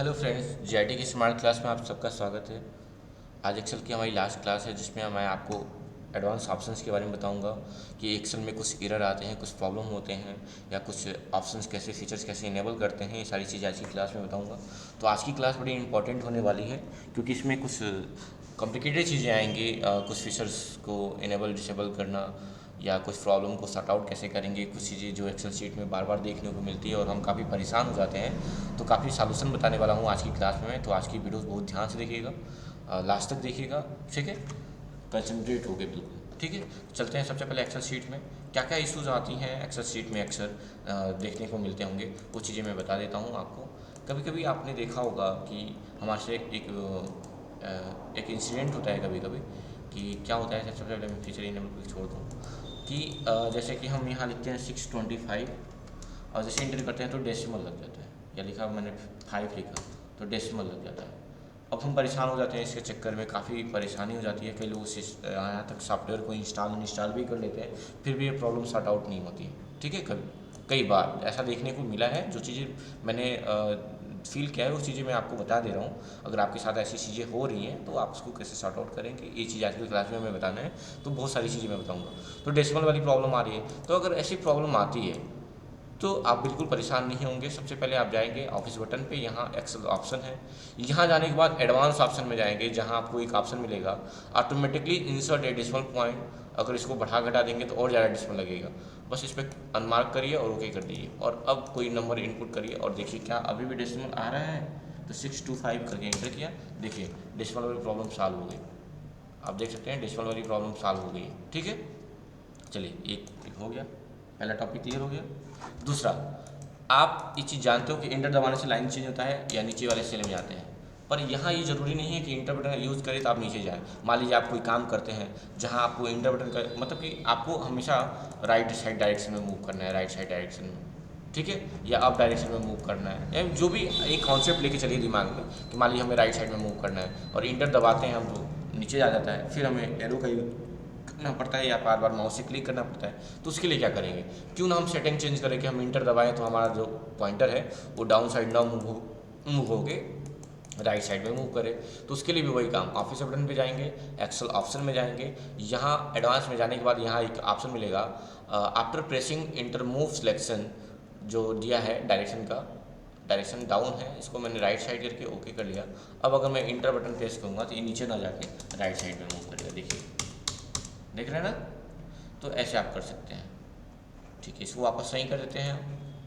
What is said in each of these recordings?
Hello friends, GIT की smart class में आप सबका स्वागत है। आज एक्सेल की हमारी लास्ट क्लास है जिसमें मैं आपको एडवांस ऑप्शंस के बारे में बताऊंगा कि एक्सेल में कुछ एरर आते हैं, कुछ प्रॉब्लम होते हैं या कुछ ऑप्शंस कैसे, फीचर्स कैसे इनेबल करते हैं। ये सारी चीज़ें आज की क्लास में बताऊंगा। तो आज की क्लास बड़ी इंपॉर्टेंट होने वाली है क्योंकि इसमें कुछ कॉम्प्लिकेटेड चीज़ें आएंगी। कुछ फीचर्स को इनेबल डिसेबल करना या कुछ प्रॉब्लम को सॉर्ट आउट कैसे करेंगे, कुछ चीज़ें जो एक्सेल शीट में बार बार देखने को मिलती है और हम काफ़ी परेशान हो जाते हैं। तो काफ़ी सॉल्यूशन बताने वाला हूँ आज की क्लास में। तो आज की वीडियो बहुत ध्यान से देखिएगा, लास्ट तक देखिएगा, ठीक है। कंसंट्रेट हो गए बिल्कुल, ठीक है। चलते हैं सबसे पहले एक्सेल शीट में क्या क्या इश्यूज आती हैं। एक्सेल शीट में अक्सर देखने को मिलते होंगे, वो चीज़ें मैं बता देता हूँ आपको। कभी कभी आपने देखा होगा कि हमारे से एक इंसिडेंट होता है कभी कभी कि क्या होता है। सबसे पहले मैं फीचर इनेबल को छोड़ दूँ कि जैसे कि हम यहाँ लिखते हैं 625 और जैसे इंटर करते हैं तो डेसिमल लग जाता है, या लिखा मैंने 5 लिखा तो डेसिमल लग जाता है। अब हम परेशान हो जाते हैं, इसके चक्कर में काफ़ी परेशानी हो जाती है। कई लोग यहाँ तक सॉफ्टवेयर को इंस्टॉल भी कर लेते हैं, फिर भी ये प्रॉब्लम सॉर्ट आउट नहीं होती है, ठीक है। कई बार ऐसा देखने को मिला है। जो चीज़ें मैंने फील किया है उस चीज़ें मैं आपको बता दे रहा हूँ। अगर आपके साथ ऐसी चीज़ें हो रही हैं तो आप उसको कैसे सॉर्ट आउट करेंगे, ये चीज़ आज की क्लास में हमें बताना है। तो बहुत सारी चीज़ें मैं बताऊँगा। तो डेसिमल वाली प्रॉब्लम आ रही है, तो अगर ऐसी प्रॉब्लम आती है तो आप बिल्कुल परेशान नहीं होंगे। सबसे पहले आप जाएंगे ऑफिस बटन पे, यहाँ एक्सेल ऑप्शन है। यहाँ जाने के बाद एडवांस ऑप्शन में जाएंगे, जहाँ आपको एक ऑप्शन मिलेगा ऑटोमेटिकली इंसर्ट ए डेसिमल पॉइंट। अगर इसको बढ़ा घटा देंगे तो और ज़्यादा डेसिमल लगेगा। बस इस पर अनमार्क करिए और ओके कर दीजिए और अब कोई नंबर इनपुट करिए और देखिए क्या अभी भी डेसिमल आ रहा है। तो 625 करके एंटर किया, देखिए डेसिमल वाली प्रॉब्लम सॉल्व हो गई। आप देख सकते हैं डेसिमल वाली प्रॉब्लम सॉल्व हो गई है, ठीक है। चलिए एक हो गया, पहला टॉपिक क्लियर हो गया। दूसरा, आप ये चीज़ जानते हो कि इंटर दबाने से लाइन चेंज होता है या नीचे वाले सेल में जाते हैं। पर यहाँ ये ज़रूरी नहीं है कि इंटर बटन यूज़ करें तो आप नीचे जाएँ। मान लीजिए आप कोई काम करते हैं जहाँ आपको इंटर बटन का मतलब कि आपको हमेशा राइट साइड डायरेक्शन में मूव करना है, राइट साइड डायरेक्शन में, ठीक है, या अप डायरेक्शन में मूव करना है, या जो भी एक कॉन्सेप्ट लेके चलिए दिमाग में कि मान लीजिए हमें राइट साइड में मूव करना है और इंटर दबाते हैं हम तो नीचे आ जाता है। फिर हमें एरो का करना पड़ता है या बार बार माउस से क्लिक करना पड़ता है। तो उसके लिए क्या करेंगे, क्यों ना हम सेटिंग चेंज करें कि हम इंटर दबाएं तो हमारा जो पॉइंटर है वो डाउन साइड ना मूव हो के राइट साइड में मूव करे। तो उसके लिए भी वही काम, ऑफिस बटन पे जाएंगे, एक्सेल ऑप्शन में जाएंगे, यहाँ एडवांस में जाने के बाद यहाँ एक ऑप्शन मिलेगा after pressing inter move selection, जो दिया है डायरेक्शन का, डायरेक्शन डाउन है, इसको मैंने राइट साइड करके ओके कर लिया। अब अगर मैं इंटर बटन प्रेस करूँगा तो ये नीचे ना जाके राइट साइड में मूव करेगा, देखिए, देख रहे हैं ना। तो ऐसे आप कर सकते हैं, ठीक है। इसको वापस सही कर देते हैं।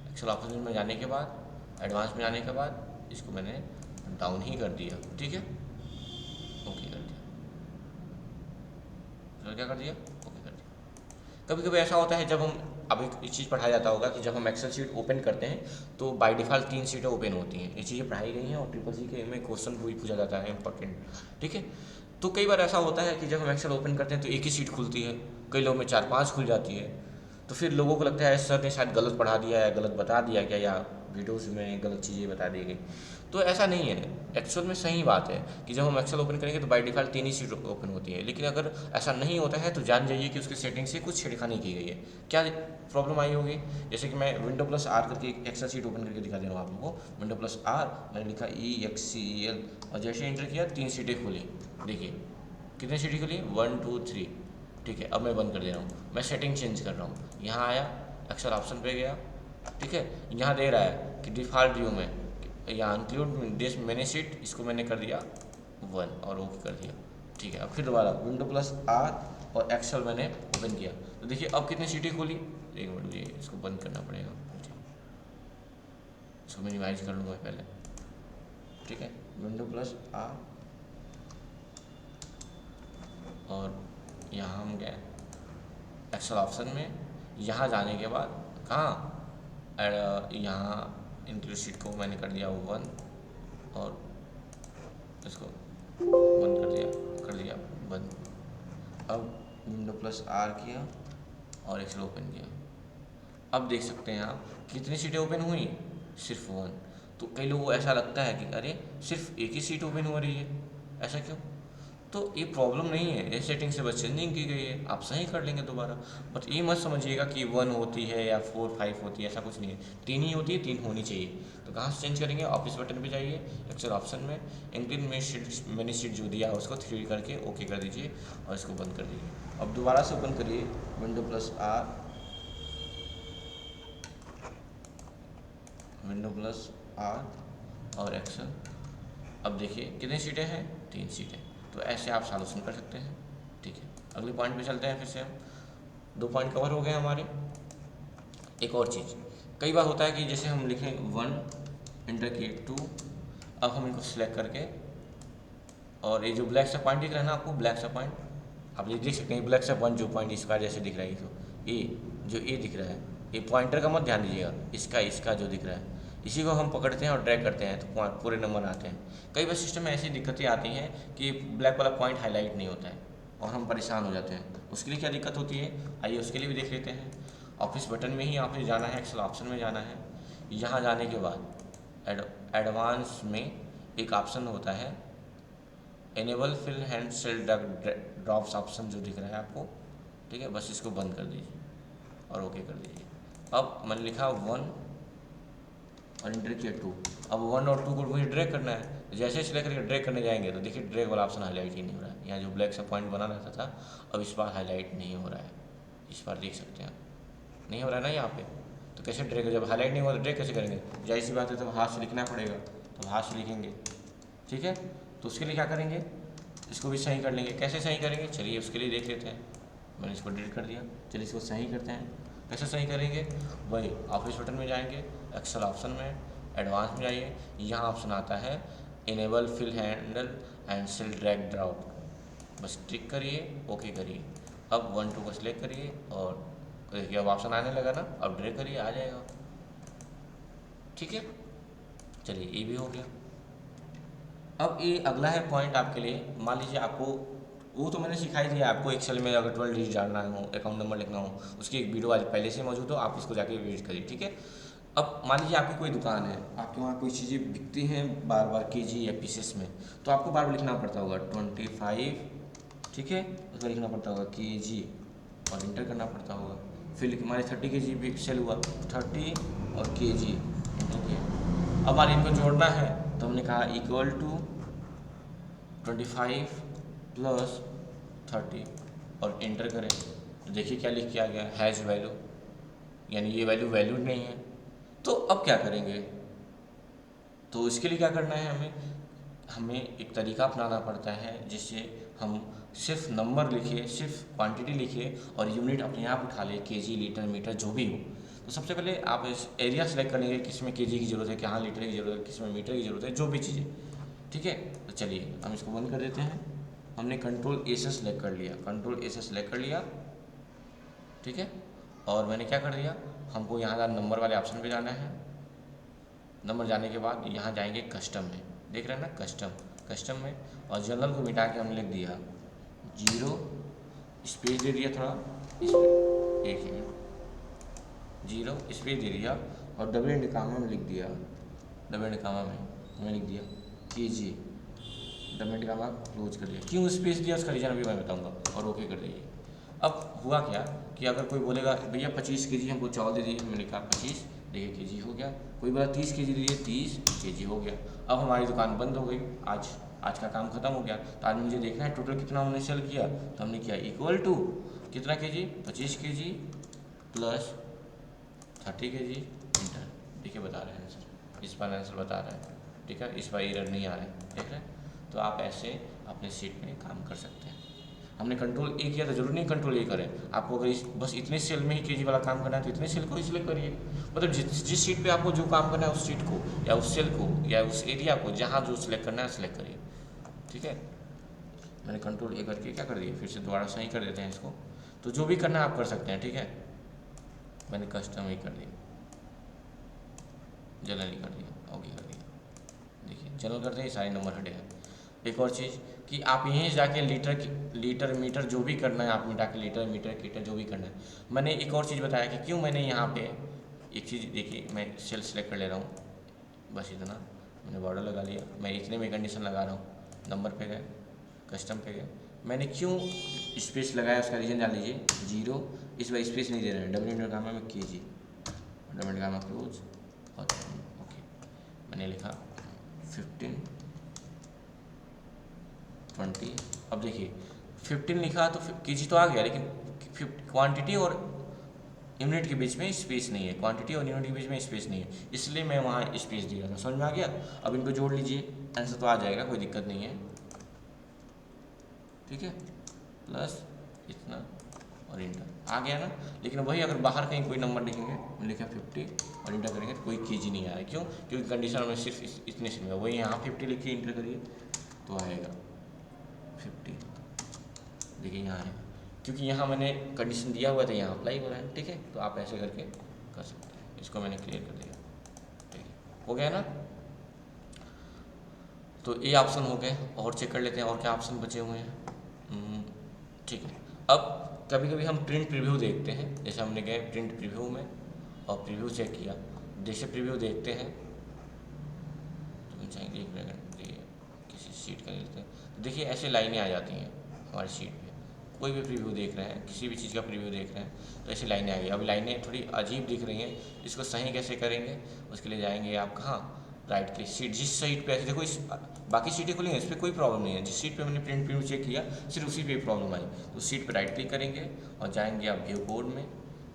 एक्सेल ऑप्शन में जाने के बाद, एडवांस में जाने के बाद इसको मैंने डाउन ही कर दिया, ठीक है, ओके कर दिया। तो क्या कर दिया, ओके कर दिया। कभी कभी ऐसा होता है जब हम, अब एक चीज़ पढ़ाया जाता होगा कि जब हम एक्सेल शीट ओपन करते हैं तो बाय डिफ़ॉल्ट 3 सीटें ओपन होती हैं। ये चीज़ें पढ़ाई गई हैं और ट्रिपल सी के में क्वेश्चन भी पूछा जाता है इंपॉर्टेंट, ठीक है। तो कई बार ऐसा होता है कि जब हम एक्सेल ओपन करते हैं तो एक ही सीट खुलती है, कई लोगों में 4-5 खुल जाती है। तो फिर लोगों को लगता है सर ने शायद गलत पढ़ा दिया या गलत बता दिया क्या, या वीडियोज़ में गलत चीज़ें बता दी गई। तो ऐसा नहीं है, एक्चुअल में सही बात है कि जब हम एक्सेल ओपन करेंगे तो by default 3 he seat open होती है। लेकिन अगर ऐसा नहीं होता है तो जान जाइए कि उसकी सेटिंग से कुछ छेड़खानी की गई है। क्या प्रॉब्लम आई होगी, जैसे कि मैं विंडो प्लस आर करके एक एक्सेल शीट ओपन करके दिखा दे रहा हूँ आप लोगों को। विंडो प्लस आर, मैंने लिखा EXCEL और जैसे एंटर किया 3 सीटें खुली, देखिए कितनी सीटें खुली, 1 2 3, ठीक है। अब मैं बंद कर दे रहा हूँ, मैं सेटिंग चेंज कर रहा हूँ। यहाँ आया, एक्सेल ऑप्शन पे गया, ठीक है। यहाँ दे रहा है कि डिफ़ॉल्ट व्यू में यहाँ इंक्लूड दिस मैनी सीट, इसको मैंने कर दिया 1 और ओके कर दिया, ठीक है। अब फिर दोबारा विंडो प्लस आर और एक्सेल मैंने ओपन किया तो देखिए अब कितनी सीटें खुली। एक मिनट, मुझे इसको बंद करना पड़ेगा, इसको मिनिमाइज कर लूँगा पहले, ठीक है। विंडो प्लस आर और यहाँ हम गए एक्सेल ऑप्शन में। यहाँ जाने के बाद कहाँ, यहाँ इंक्लूड शीट को मैंने कर दिया 1 और इसको बंद कर दिया बंद। अब विंडो प्लस आर किया और एक्सेल ओपन किया। अब देख सकते हैं आप कितनी सीटें ओपन हुई, सिर्फ 1। तो कई लोगों को ऐसा लगता है कि अरे सिर्फ एक ही सीट ओपन हो रही है, ऐसा क्यों। तो ये प्रॉब्लम नहीं है, ये सेटिंग से बस चेंजिंग की गई है, आप सही कर लेंगे दोबारा। बट ये मत समझिएगा कि 1 होती है या 4 5 होती है, ऐसा कुछ नहीं है, 3 ही होती है, 3 होनी चाहिए। तो कहाँ से चेंज करेंगे? ऑफिस बटन पे जाइए, एक्सेल ऑप्शन में इंक्लूड मैनी शीट जो दिया है उसको 3 करके ओके कर दीजिए और इसको बंद कर दीजिए। अब दोबारा से ओपन करिए विंडो प्लस आर और एक्सेल। अब देखिए कितनी सीटें हैं? 3 सीटें। तो ऐसे आप सॉल्यूशन कर सकते हैं। ठीक है, अगले पॉइंट पे चलते हैं। फिर से हम 2 पॉइंट कवर हो गए हमारे। एक और चीज़, कई बार होता है कि जैसे हम लिखें 1 इंटर किए 2, अब हम इनको सिलेक्ट करके, और ये जो ब्लैक सा पॉइंट दिख रहा है ना आपको, ब्लैक सा पॉइंट आप ये देख सकते हैं, ब्लैक सा पॉइंट जो पॉइंट स्क्वायर जैसे दिख रहा है, तो ये जो ये दिख रहा है, ये पॉइंटर का मत ध्यान दीजिएगा, इसका जो दिख रहा है इसी को हम पकड़ते हैं और ड्रैग करते हैं तो पूरे नंबर आते हैं। कई बार सिस्टम में ऐसी दिक्कतें आती हैं कि ब्लैक वाला पॉइंट हाईलाइट नहीं होता है और हम परेशान हो जाते हैं। उसके लिए क्या दिक्कत होती है, आइए उसके लिए भी देख लेते हैं। ऑफिस बटन में ही आपने जाना है, एक्सेल ऑप्शन में जाना है। यहाँ जाने के बाद एडवांस में एक ऑप्शन होता है enable fill hand cell drops option जो दिख रहा है आपको, ठीक है, बस इसको बंद कर दीजिए और ओके कर दीजिए। अब मैंने लिखा 1 और इंटर किया 2, अब 1 और 2 को मुझे ड्रैग करना है। जैसे सिलेक्ट करके ड्रैग करने जाएंगे तो देखिए ड्रैग वाला ऑप्शन हाईलाइट ही नहीं हो रहा है। यहाँ जो ब्लैक सा पॉइंट बना रहता था अब इस बार हाईलाइट नहीं हो रहा है, इस बार देख सकते हैं आप, नहीं हो रहा है ना यहाँ पे। तो कैसे ड्रैग, जब हाईलाइट नहीं हुआ तो ड्रैग कैसे करेंगे? जाहिर सी बात है, तो हाथ से लिखना पड़ेगा, तो हाथ से लिखेंगे। ठीक है, तो उसके लिए क्या करेंगे, इसको भी सही कर लेंगे। कैसे सही करेंगे, चलिए उसके लिए देख लेते हैं। मैंने इसको डिलीट कर दिया, चलिए इसको सही करते हैं। कैसे सही करेंगे, वही ऑफिस बटन में जाएंगे, एक्सेल ऑप्शन में एडवांस में जाइए, यहाँ ऑप्शन आता है enable fill handle and cell drag drop, बस क्लिक करिए, ओके करिए। अब 1 2 को सिलेक्ट करिए और देखिए अब ऑप्शन आने लगा ना, अब ड्रैग करिए, आ जाएगा। ठीक है, चलिए ये भी हो गया। अब ये अगला है पॉइंट आपके लिए, मान लीजिए आपको, वो तो मैंने सिखाई दिया आपको, एक्सेल में अगर 12 डिजिट डालना हो, अकाउंट नंबर लिखना हो, उसकी एक वीडियो आज पहले से मौजूद हो, आप उसको जाके विजिट करिए। ठीक है, अब मान लीजिए आपकी कोई दुकान है, आपके वहाँ कोई चीज़ें बिकती हैं बार बार केजी या पीसेस में, तो आपको बार बार लिखना पड़ता होगा 25, ठीक है, उसका लिखना पड़ता होगा केजी और इंटर करना पड़ता होगा। फिर हमारे 30 केजी भी सेल हुआ, 30 और केजी इंटर किया। अब इनको जोड़ना है तो हमने कहा इक्वल टू 25 प्लस 30 और इंटर करें, तो देखिए क्या लिख के आ गया, हैज़ वैल्यू, यानी ये वैल्यू नहीं है। तो अब क्या करेंगे, तो इसके लिए क्या करना है, हमें एक तरीका अपनाना पड़ता है जिससे हम सिर्फ नंबर लिखे, सिर्फ क्वांटिटी लिखे और यूनिट अपने आप उठा ले, केजी लीटर मीटर जो भी हो। तो सबसे पहले आप इस एरिया सेलेक्ट कर लेंगे, किस में केजी की ज़रूरत है, कहाँ लीटर की ज़रूरत है, किस में मीटर की ज़रूरत है, जो भी चीज़ें। ठीक है, तो चलिए हम इसको बंद कर देते हैं। हमने कंट्रोल ए से सेलेक्ट कर लिया, कंट्रोल ए से सेलेक्ट कर लिया, ठीक है, और मैंने क्या कर दिया, हमको यहाँ नंबर वाले ऑप्शन पे जाना है। नंबर जाने के बाद यहाँ जाएंगे कस्टम में, देख रहे हैं ना, कस्टम में, और जनरल को मिटा के हमने लिख दिया 0, स्पेस दे दिया थोड़ा, एक मिनट, 0 स्पेस दे दिया और डबल एंड कामा में लिख दिया, डबल एंड कामा में हमने लिख दिया KG, double and comma close कर दिया। क्यों स्पेस दिया उसका रीज़न अभी मैं बताऊँगा, और ओके कर दीजिए। अब हुआ क्या कि अगर कोई बोलेगा भैया 25 केजी हमको चावल दे दीजिए, मैंने कहा 25, देखिए केजी हो गया। कोई बोला 30 केजी दीजिए, 30 केजी हो गया। अब हमारी दुकान बंद हो गई, आज का काम खत्म हो गया। तो आज मुझे देखना है टोटल कितना हमने सेल किया, तो हमने किया इक्वल टू कितना KG, 25 KG plus 30 KG, inter. देखिए बता रहे हैं आंसर, इस बार आंसर बता रहा है। ठीक है, इस बार एरर नहीं आ रहा है, देख रहे हैं। तो आप ऐसे अपने सीट में काम कर सकते हैं। हमने कंट्रोल ए किया तो जरूर नहीं कंट्रोल ए करें, आपको अगर बस इतने सेल में ही केजी वाला काम करना है तो इतने सेल को ही सिलेक्ट करिए। मतलब जिस सीट पे आपको जो काम करना है उस सीट को या उस सेल को या उस एरिया को जहाँ जो सिलेक्ट करना है सिलेक्ट करिए। ठीक है, मैंने कंट्रोल ए करके क्या कर दिया, फिर से दोबारा सही कर देते हैं इसको। तो जो भी करना है आप कर सकते हैं। ठीक है, मैंने कस्टम ही कर दिया, जनरल कर दिया, ओके कर दिया। देखिए जनरल करते ही सारे नंबर हटे हैं। एक और चीज़ कि आप यहीं जाके लीटर मीटर जो भी करना है आप मिटा के लीटर मीटर कीटर जो भी करना है। मैंने एक और चीज़ बताया कि क्यों मैंने यहाँ पे एक चीज़ देखिए, मैं सेल सेलेक्ट कर ले रहा हूँ, बस इतना मैंने बॉर्डर लगा लिया, मैं इतने में कंडीशन लगा रहा हूँ, नंबर पे गए कस्टम पे गए, मैंने क्यों स्पेस लगाया उसका रीज़न जान लीजिए, 0, इस बार स्पेस नहीं दे रहे हैं, डबल इंटर गामा में कीजिए, डबल गामा क्लोज और ओके, मैंने लिखा 15 20। अब देखिए 15 लिखा तो कीजी तो आ गया, लेकिन क्वांटिटी और यूनिट के बीच में स्पेस नहीं है, क्वांटिटी और यूनिट के बीच में स्पेस नहीं है, इसलिए मैं वहाँ स्पेस दिया था। समझ में आ गया? अब इनको जोड़ लीजिए, आंसर तो आ जाएगा, कोई दिक्कत नहीं है। ठीक है, प्लस इतना और इंटर आ गया ना। लेकिन वही अगर बाहर कहीं कोई नंबर लिखेंगे, लिखा 50 और इंटर करेंगे तो कोई कीज ही नहीं आया। क्यों? क्योंकि कंडीशन में सिर्फ इतने से मिला। वही यहाँ 50 लिखिए, इंटर करिए तो आएगा 50। देखिए यहाँ है, क्योंकि यहाँ मैंने कंडीशन दिया हुआ था, यहाँ अप्लाई हो रहा है। ठीक है, तो आप ऐसे करके कर सकते हैं। इसको मैंने क्लियर कर दिया। ठीक है, हो गया ना। तो ये ऑप्शन हो गए, और चेक कर लेते हैं और क्या ऑप्शन बचे हुए हैं। ठीक है, अब कभी कभी हम प्रिंट प्रीव्यू देखते हैं, जैसे हमने गए प्रिंट प्रीव्यू में और प्रीव्यू चेक किया। जैसे प्रीव्यू देखते हैं तो चाहेंगे एक मिनट, ये किसी शीट का लेते हैं तो देखिए ऐसे लाइनें आ जाती हैं हमारी शीट पे। कोई भी प्रीव्यू देख रहे हैं, किसी भी चीज़ का प्रीव्यू देख रहे हैं तो ऐसी लाइनें आ गई। अब लाइनें थोड़ी अजीब दिख रही हैं, इसको सही कैसे करेंगे? उसके लिए जाएंगे आप कहाँ, राइट क्लिक, सीट जिस सीट पे ऐसे देखो, इस बाकी सीटें खुली हैं, इस पर कोई प्रॉब्लम नहीं है। जिस सीट पे मैंने प्रिंट प्रीव्यू चेक किया सिर्फ उसी पे प्रॉब्लम आई। तो सीट पे राइट क्लिक करेंगे और जाएंगे आप व्यू कोड में।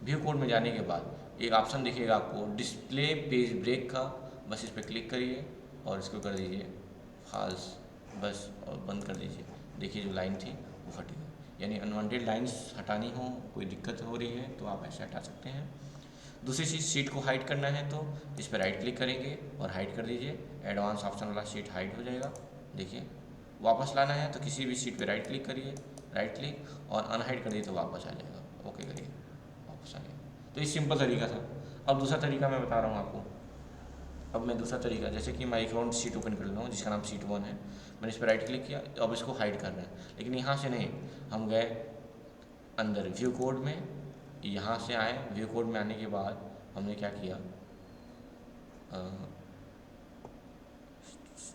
व्यू कोड में जाने के बाद एक ऑप्शन दिखेगा आपको डिस्प्ले पेज ब्रेक का, बस इस पर क्लिक करिए और इसको कर दीजिए फॉल्स, बस, और बंद कर दीजिए। देखिए जो लाइन थी वो हट गई। यानी अनवांटेड लाइन्स हटानी हो, कोई दिक्कत हो रही है तो आप ऐसे हटा सकते हैं। दूसरी चीज़, शीट को हाइड करना है तो इस पर राइट क्लिक करेंगे और हाइड कर दीजिए। एडवांस ऑप्शन वाला शीट हाइड हो जाएगा। देखिए, वापस लाना है तो किसी भी शीट पे राइट क्लिक करिए, राइट क्लिक और अनहाइड कर दीजिए तो वापस आ जाएगा। ओके करिए, वापस आ गया। तो ये सिंपल तरीका था। अब दूसरा तरीका मैं बता रहा हूँ आपको। अब मैं दूसरा तरीका, जैसे कि मैं एक और शीट ओपन कर लेता हूँ जिसका नाम शीट 1 है। मैंने इस पर राइट क्लिक किया, अब इसको हाइड करना है। लेकिन यहाँ से नहीं, हम गए अंदर व्यू कोड में, यहाँ से आए, व्यू कोड में आने के बाद हमने क्या किया,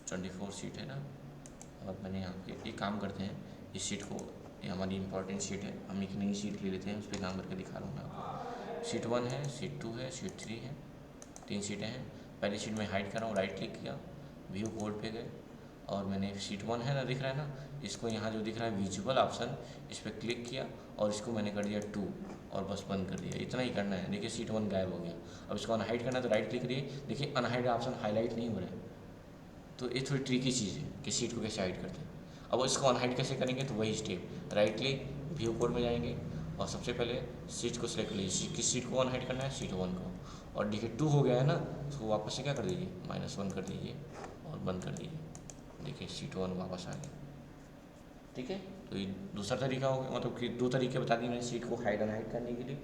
24 सीट है ना। और मैंने यहाँ पे एक काम करते हैं, इस सीट को, ये हमारी इंपॉर्टेंट सीट है, हम एक नई सीट ले लेते हैं, उस पर काम करके दिखा रहा हूँ मैं आपको। सीट 1 है, सीट 2 है, सीट 3 है, 3 सीटें हैं। पहली सीट में हाइड कर रहा हूँ, राइट क्लिक किया, व्यू कोड पे गए और मैंने सीट 1 है ना, दिख रहा है ना, इसको यहाँ जो दिख रहा है विजुअल ऑप्शन, इस पर क्लिक किया और इसको मैंने कर दिया 2 और बस बंद कर दिया। इतना ही करना है। देखिए सीट 1 गायब हो गया। अब इसको अनहाइड करना है तो राइट क्लिक करिए, देखिए अनहाइड ऑप्शन हाईलाइट नहीं हो रहा है। तो ये थोड़ी ट्रिकी चीज़ है कि सीट को कैसे हाइड करते हैं। अब इसको अनहाइड कैसे करेंगे, तो वही step, right click, view code में जाएंगे और सबसे पहले सीट को सिलेक्ट कर लीजिए, किस सीट को अनहाइड करना है, सीट 1 को। और देखिए 2 हो गया है ना, उसको वापस से क्या कर दीजिए, -1 कर दीजिए और बंद कर दीजिए। देखिए सीट 1 वापस आ गया। ठीक है, तो ये दूसरा तरीका हो गया, मतलब कि 2 तरीके बता दिए मैंने सीट को हाइड अनहाइड करने के लिए।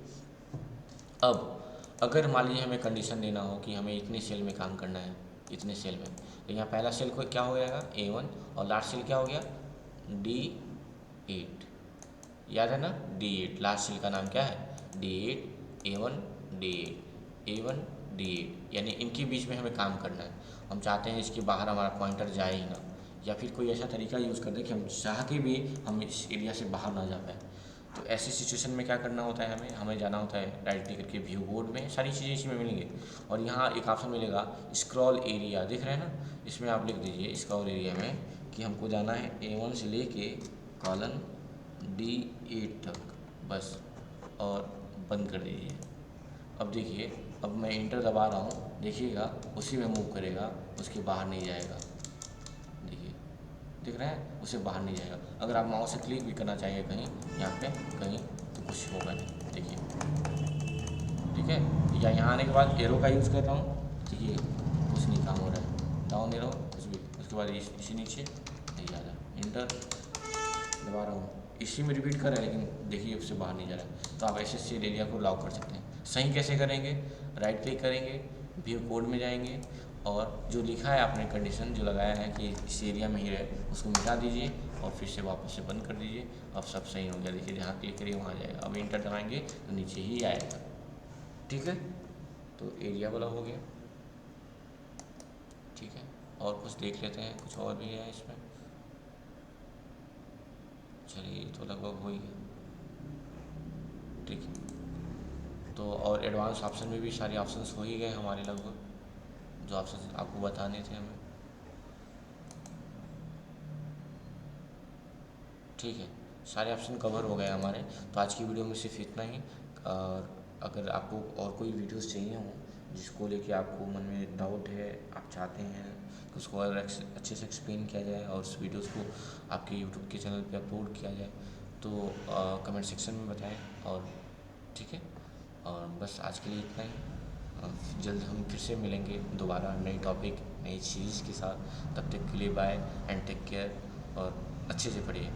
अब अगर मान लीजिए हमें कंडीशन देना हो कि हमें इतने सेल में काम करना है, इतने सेल में, तो यहाँ पहला सेल को क्या हो जाएगा, A1, और लास्ट सेल क्या हो गया, D8। याद है ना, D8 लास्ट सेल का नाम क्या है, D8, A1, D8, A1, D8, यानी इनके बीच में हमें काम करना है। हम चाहते हैं इसके बाहर हमारा पॉइंटर जाए ही ना, या फिर कोई ऐसा तरीका यूज़ कर दे कि हम चाह के भी हम इस एरिया से बाहर ना जा पाए। तो ऐसी सिचुएशन में क्या करना होता है, हमें जाना होता है राइट क्लिक करके व्यू बोर्ड में, सारी चीज़ें इसी में मिलेंगी। और यहाँ एक ऑप्शन मिलेगा स्क्रॉल एरिया, दिख रहा है ना, इसमें आप लिख दीजिए स्क्रॉल एरिया में कि हमको जाना है A1 से लेके कॉलन D8 तक, बस, और बंद कर दीजिए। अब देखिए, अब मैं इंटर दबा रहा हूँ, देखिएगा उसी में मूव करेगा, उसके बाहर नहीं जाएगा। देखिए दिख रहा है, उससे बाहर नहीं जाएगा। अगर आप माउस से क्लिक भी करना चाहिए कहीं यहाँ पे कहीं, तो कुछ होगा नहीं। देखिए, ठीक है, या यहाँ आने के बाद एरो का यूज़ करता हूँ, देखिए कुछ नहीं काम हो रहा है, डाउन एरो कुछ भी, उसके बाद इसी नीचे नहीं जा रहा, इंटर दबा रहा हूँ, इसी में रिपीट कर रहा है, लेकिन देखिए उससे बाहर नहीं जा रहा है। तो आप ऐसे सेल एरिया को लॉक कर सकते हैं। सही कैसे करेंगे, राइट क्लिक करेंगे, व्यू कोड में जाएंगे और जो लिखा है आपने कंडीशन जो लगाया है कि इस एरिया में ही रहे, उसको मिटा दीजिए और फिर से वापस से बंद कर दीजिए। अब सब सही हो गया। देखिए जहाँ क्लिक करिए वहाँ जाएगा। अब इंटर दबाएंगे तो नीचे ही आएगा। ठीक है, तो एरिया वाला हो गया। ठीक है, और कुछ देख लेते हैं, कुछ और भी है इसमें। चलिए तो लगभग हो ही गया। ठीक है, तो और एडवांस ऑप्शन में भी सारे ऑप्शंस हो ही गए हमारे लगभग, जो ऑप्शन आपको बताने थे हमें। ठीक है, सारे ऑप्शन कवर हो गए हमारे। तो आज की वीडियो में सिर्फ इतना ही। और अगर आपको और कोई वीडियोस चाहिए हों जिसको लेके आपको मन में डाउट है, आप चाहते हैं कि उसको और अच्छे से एक्सप्लेन किया जाए और उस वीडियोस को आपके यूट्यूब के चैनल पे अपलोड किया जाए, तो कमेंट सेक्शन में बताएं। और ठीक है, और बस आज के लिए इतना ही। जल्द हम फिर से मिलेंगे दोबारा नई टॉपिक नई सीरीज़ के साथ। तब तक के लिए बाय एंड टेक केयर, और अच्छे से पढ़िए।